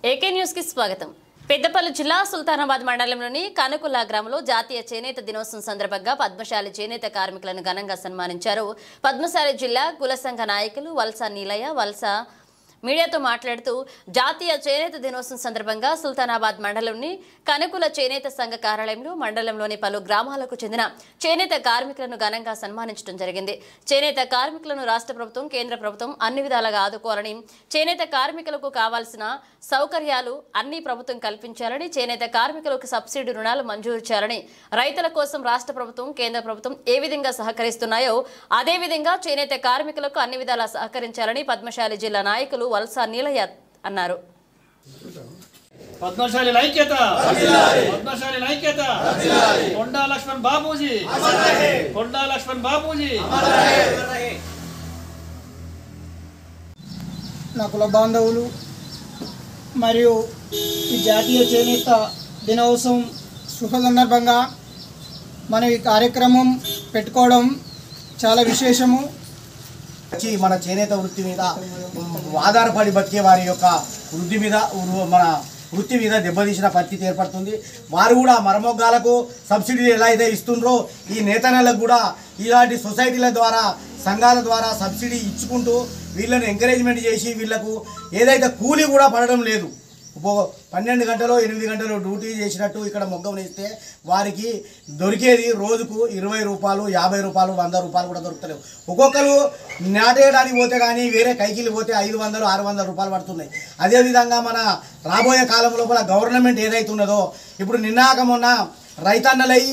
AK news కి స్వాగతం. పెద్దపల్లి జిల్లా సుల్తానాబాద్ మండలంలోని కనుకుల గ్రామంలో జాతీయ చేనేత దినోత్సవం సందర్భంగా పద్మశాలి చేనేత కార్మికులను ఘనంగా సన్మానించారు. పద్మశాలి జిల్లా కుల సంఘ నాయకులు వలస నీలయ్య వలస మీడియాతో మాట్లాడుతూ జాతీయ చేనేత దినోత్సవం సందర్భంగా సుల్తానాబాద్ మండలంలోని కనుకుల చేనేత సంఘ కార్యాలయంలో మండలంలోని పలు గ్రామాలకు చెందిన చేనేత కార్మికులను ఘనంగా సన్మానించడం జరిగింది. చేనేత కార్మికులను రాష్ట్ర ప్రభుత్వం కేంద్ర ప్రభుత్వం అన్ని విధాలుగా ఆదుకోవాలని, చేనేత కార్మికులకు కావాల్సిన సౌకర్యాలు అన్ని ప్రభుత్వం కల్పించాలని, చేనేత కార్మికులకు సబ్సిడీ రుణాలు మంజూరు చేయాలని, రైతుల కోసం రాష్ట్ర ప్రభుత్వం కేంద్ర ప్రభుత్వం ఏ విధంగా సహకరిస్తున్నాయో అదే విధంగా చేనేత కార్మికులకు అన్ని విధాలా సహకరించాలని పద్మశాలి జిల్లా నాయకులు వలస నీలయ్య అన్నారు. పద్మశాలి ఐక్యత, పద్మశాలి ఐక్యత. కొండా లక్ష్మణ్ బాబూజీ, కొండా లక్ష్మణ్ బాబూజీ. నా కుల బాంధవులు మరియు ఈ జాతీయ చేనేత దినోత్సవం శుభ సందర్భంగా మనం ఈ కార్యక్రమం పెట్టుకోవడం చాలా విశేషము. మన చేనేత వృత్తి మీద ఆధారపడి బతికే వారి యొక్క వృత్తి మీద మన వృత్తి మీద దెబ్బతీసిన పరిస్థితి ఏర్పడుతుంది. వారు కూడా మరమొగ్గాలకు సబ్సిడీలు ఎలా అయితే ఇస్తుండ్రో ఈ నేతన్నలకు కూడా ఇలాంటి సొసైటీల ద్వారా సంఘాల ద్వారా సబ్సిడీ ఇచ్చుకుంటూ వీళ్ళని ఎంకరేజ్మెంట్ చేసి వీళ్ళకు ఏదైతే కూలీ కూడా పడడం లేదు. 12 గంటలు 8 గంటలు డ్యూటీ చేసినట్టు ఇక్కడ మొగ్గం వేస్తే వారికి దొరికేది రోజుకు 20 రూపాయలు, 50 రూపాయలు, 100 రూపాయలు కూడా దొరుకుతలేవు. ఒక్కొక్కరు నాటేయడానికి పోతే కానీ వేరే కైకిలు పోతే 500, 600 రూపాయలు పడుతున్నాయి. అదేవిధంగా మన రాబోయే కాలం లోపల గవర్నమెంట్ ఏదైతే ఉన్నదో ఇప్పుడు నిన్నాక మొన్న రైతన్నలై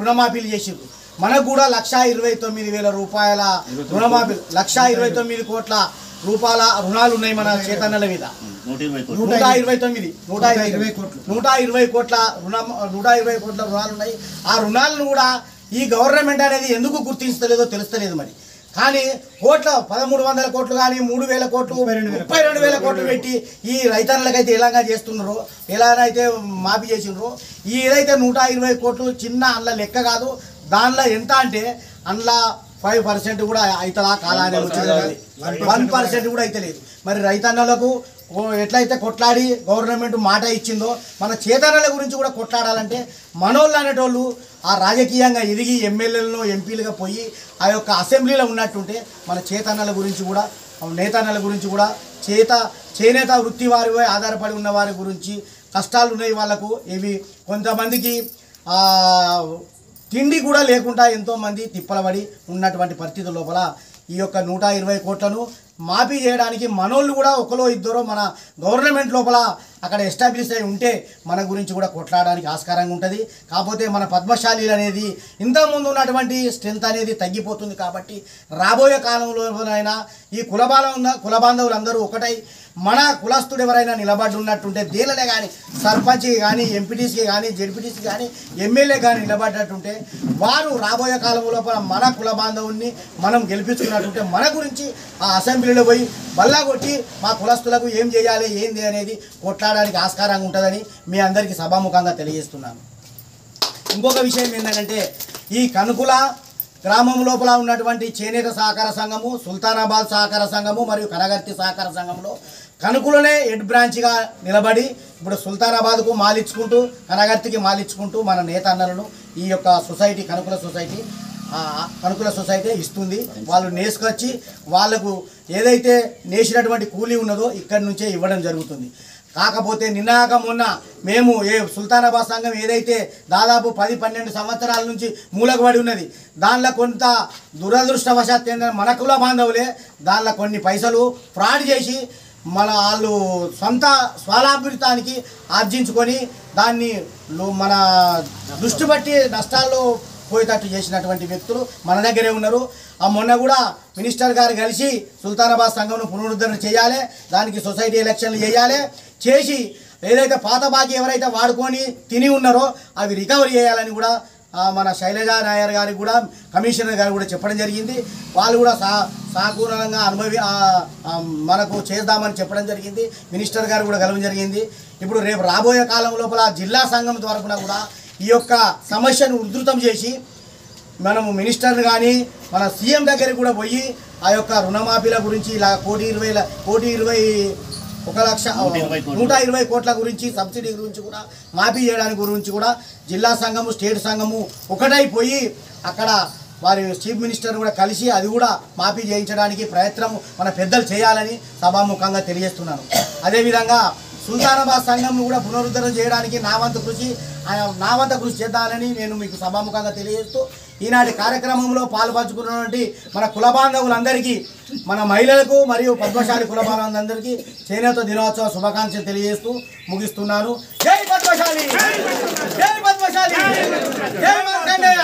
రుణమాఫీలు చేసిరు. మనకు కూడా 1,29,000 రూపాయల రుణమాఫీ, 1,29 కోట్ల రూపాయల రుణాలు ఉన్నాయి మన చేతన్నల మీద. 120 కోట్ల రుణాలు ఉన్నాయి. ఆ రుణాలను కూడా ఈ గవర్నమెంట్ అనేది ఎందుకు గుర్తించలేదో తెలుస్తలేదు. మరి కానీ 1,300 కోట్లు కానీ 3,000 కోట్లు 32,000 కోట్లు పెట్టి ఈ రైతన్నలకైతే ఎలాగా చేస్తున్నారో, ఎలాగైతే మాఫీ చేసినారో, ఈ ఏదైతే 120 కోట్లు చిన్న అందులో లెక్క కాదు. దానిలో ఎంత అంటే అందులో 5% కూడా అవుతుందా కాలానే వచ్చింది, 1% కూడా అయితే లేదు. మరి రైతన్నలకు ఎట్లయితే కొట్లాడి గవర్నమెంట్ మాట ఇచ్చిందో మన చేతన్నల గురించి కూడా కొట్లాడాలంటే మనోళ్ళు అనేటోళ్ళు ఆ రాజకీయంగా ఎదిగి ఎమ్మెల్యేలను ఎంపీలుగా పోయి ఆ యొక్క అసెంబ్లీలో ఉన్నట్టుంటే మన చేతన్నల గురించి కూడా నేతన్నల గురించి కూడా చేనేత వృత్తి వారిపై ఆధారపడి ఉన్న వారి గురించి కష్టాలు ఉన్నాయి. వాళ్ళకు ఇవి కొంతమందికి తిండి కూడా లేకుండా ఎంతోమంది తిప్పలబడి ఉన్నటువంటి పరిస్థితుల లోపల ఈ యొక్క 120 కోట్లను మాఫీ చేయడానికి మనోళ్ళు కూడా ఒకరో ఇద్దరో మన గవర్నమెంట్ లోపల అక్కడ ఎస్టాబ్లిష్ అయి ఉంటే మన గురించి కూడా కొట్లాడడానికి ఆస్కారంగా ఉంటుంది. కాకపోతే మన పద్మశాలీలు అనేది ఇంతకుముందు ఉన్నటువంటి స్ట్రెంత్ అనేది తగ్గిపోతుంది. కాబట్టి రాబోయే కాలంలోనైనా ఈ కుల బాంధవులందరూ ఒకటై మన కులస్తుడు ఎవరైనా నిలబడి ఉన్నట్టుంటే దేనినే కానీ సర్పంచ్కి కానీ ఎంపీటీసీకి కానీ జెడ్పీటీసీకి కానీ ఎమ్మెల్యే కానీ నిలబడ్డట్టుంటే వారు రాబోయే కాలం లోపల మన కుల బాంధవుల్ని మనం గెలిపించుకున్నట్టుంటే మన గురించి ఆ అసెంబ్లీలో పోయి బల్లా కొట్టి మా కులస్తులకు ఏం చేయాలి ఏంది అనేది కొట్లాడడానికి ఆస్కారంగా ఉంటుందని మీ అందరికీ సభాముఖంగా తెలియజేస్తున్నాను. ఇంకొక విషయం ఏంటంటే ఈ కనుకుల గ్రామం లోపల ఉన్నటువంటి చేనేత సహకార సంఘము, సుల్తానాబాద్ సహకార సంఘము మరియు కనగర్తి సహకార సంఘంలో కనుకులనే హెడ్ బ్రాంచ్గా నిలబడి ఇప్పుడు సుల్తానాబాద్కు మాలిచ్చుకుంటూ కనగర్తికి మాలిచ్చుకుంటూ మన నేతన్నలను ఈ యొక్క సొసైటీ కనుకుల సొసైటీ ఇస్తుంది. వాళ్ళు నేసుకొచ్చి వాళ్లకు ఏదైతే నేసినటువంటి కూలీ ఉన్నదో ఇక్కడి నుంచే ఇవ్వడం జరుగుతుంది. కాకపోతే నిన్నాక మొన్న మేము సుల్తానాబాద్ సంఘం ఏదైతే దాదాపు 10-12 సంవత్సరాల నుంచి మూలకబడి ఉన్నది, దానిలో కొంత దురదృష్టవశాత్ మన కుల బాంధవులే దానిలో కొన్ని పైసలు ఫ్రాడ్ చేసి వాళ్ళు స్వలాభివృతానికి ఆర్జించుకొని దాన్ని మన దృష్టి బట్టి నష్టాల్లో పోయేటట్టు చేసినటువంటి వ్యక్తులు మన దగ్గరే ఉన్నారు. ఆ మొన్న కూడా మినిస్టర్ గారు కలిసి సుల్తానాబాద్ సంఘంను పునరుద్ధరణ చేయాలి, దానికి సొసైటీ ఎలక్షన్లు చేసి ఏదైతే పాత బాకీ ఎవరైతే వాడుకొని తిని ఉన్నారో అవి రికవరీ చేయాలని కూడా మన శైలజా నాయర్ గారికి కూడా కమిషనర్ గారు కూడా చెప్పడం జరిగింది. వాళ్ళు కూడా సాకూలంగా మనకు చేద్దామని చెప్పడం జరిగింది. మినిస్టర్ గారు కూడా కలవడం జరిగింది. ఇప్పుడు రేపు రాబోయే కాలం లోపల జిల్లా సంఘం తరపున కూడా ఈ యొక్క సమస్యను ఉధృతం చేసి మనము మినిస్టర్ కానీ మన సీఎం దగ్గరికి కూడా పోయి ఆ యొక్క రుణమాఫీల గురించి ఇలా 1,20,000 120 కోట్ల గురించి సబ్సిడీ గురించి కూడా మాఫీ చేయడానికి గురించి కూడా జిల్లా సంఘము స్టేట్ సంఘము ఒకటైపోయి అక్కడ వారి చీఫ్ మినిస్టర్ కూడా కలిసి అది కూడా మాఫీ చేయించడానికి ప్రయత్నం మన పెద్దలు చేయాలని సభాముఖంగా తెలియజేస్తున్నాను. అదేవిధంగా సుల్తానాబాద్ సంఘం కూడా పునరుద్ధరణ చేయడానికి నా వంతు కృషి చేద్దానని నేను మీకు సభాముఖంగా తెలియజేస్తూ ఈనాటి కార్యక్రమంలో పాల్పంచుకున్నటువంటి మన కుల బాంధవులందరికీ మన మహిళలకు మరియు పద్మశాలి కుల బాంధవులందరికీ చేనేత దినోత్సవ శుభాకాంక్షలు తెలియజేస్తూ ముగిస్తున్నాను. జై పద్మశాలి, జై పద్మశాలి, జై మార్కండేయ.